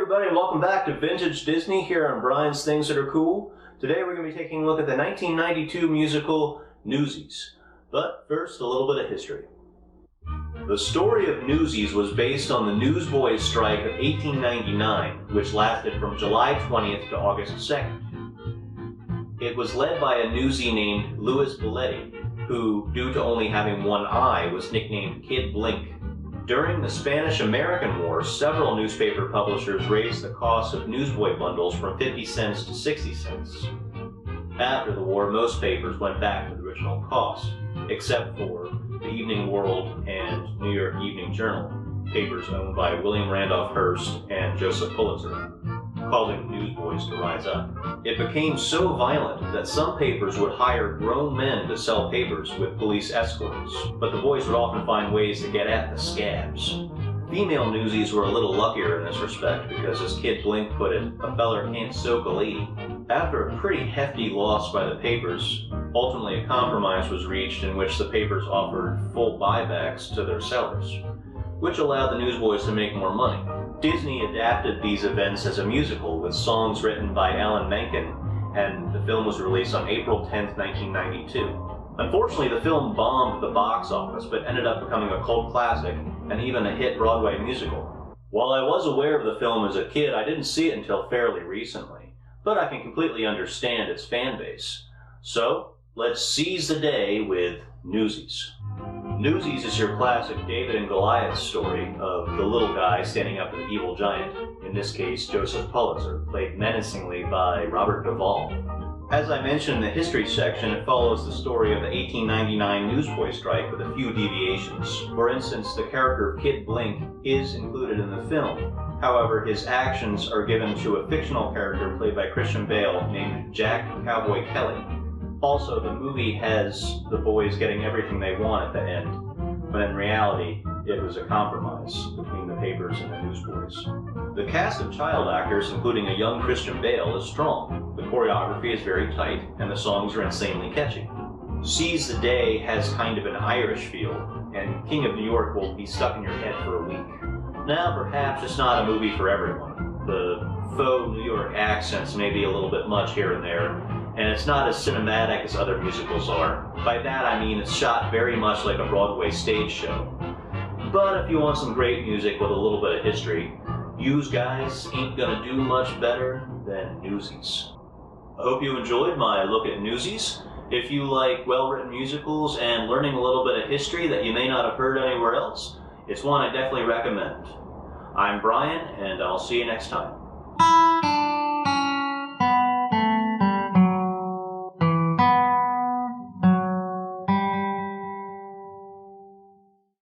everybody, and welcome back to Vintage Disney here on Brian's Things That Are Cool. Today we're going to be taking a look at the 1992 musical Newsies. But first, a little bit of history. The story of Newsies was based on the newsboys' strike of 1899, which lasted from July 20th to August 2nd. It was led by a newsie named Louis Belletti, who, due to only having one eye, was nicknamed Kid Blink. During the Spanish-American War, several newspaper publishers raised the cost of newsboy bundles from 50 cents to 60 cents. After the war, most papers went back to the original cost, except for the Evening World and New York Evening Journal, papers owned by William Randolph Hearst and Joseph Pulitzer, causing the newsboys to rise up. It became so violent that some papers would hire grown men to sell papers with police escorts, but the boys would often find ways to get at the scabs. Female newsies were a little luckier in this respect because, as Kid Blink put it, a feller can't soak a lady. After a pretty hefty loss by the papers, ultimately a compromise was reached in which the papers offered full buybacks to their sellers, which allowed the newsboys to make more money. Disney adapted these events as a musical with songs written by Alan Menken, and the film was released on April 10, 1992. Unfortunately, the film bombed at the box office, but ended up becoming a cult classic and even a hit Broadway musical. While I was aware of the film as a kid, I didn't see it until fairly recently, but I can completely understand its fan base. So, let's seize the day with Newsies. Newsies is your classic David and Goliath story of the little guy standing up to the evil giant, in this case Joseph Pulitzer, played menacingly by Robert Duvall. As I mentioned in the history section, it follows the story of the 1899 newsboy strike with a few deviations. For instance, the character of Kid Blink is included in the film. However, his actions are given to a fictional character played by Christian Bale named Jack Cowboy Kelly. Also, the movie has the boys getting everything they want at the end, but in reality, it was a compromise between the papers and the newsboys. The cast of child actors, including a young Christian Bale, is strong. The choreography is very tight, and the songs are insanely catchy. Seize the Day has kind of an Irish feel, and King of New York will be stuck in your head for a week. Now, perhaps it's not a movie for everyone. The faux New York accents may be a little bit much here and there, and it's not as cinematic as other musicals are. By that I mean it's shot very much like a Broadway stage show. But if you want some great music with a little bit of history, yous guys ain't gonna do much better than Newsies. I hope you enjoyed my look at Newsies. If you like well-written musicals and learning a little bit of history that you may not have heard anywhere else, it's one I definitely recommend. I'm Brian, and I'll see you next time.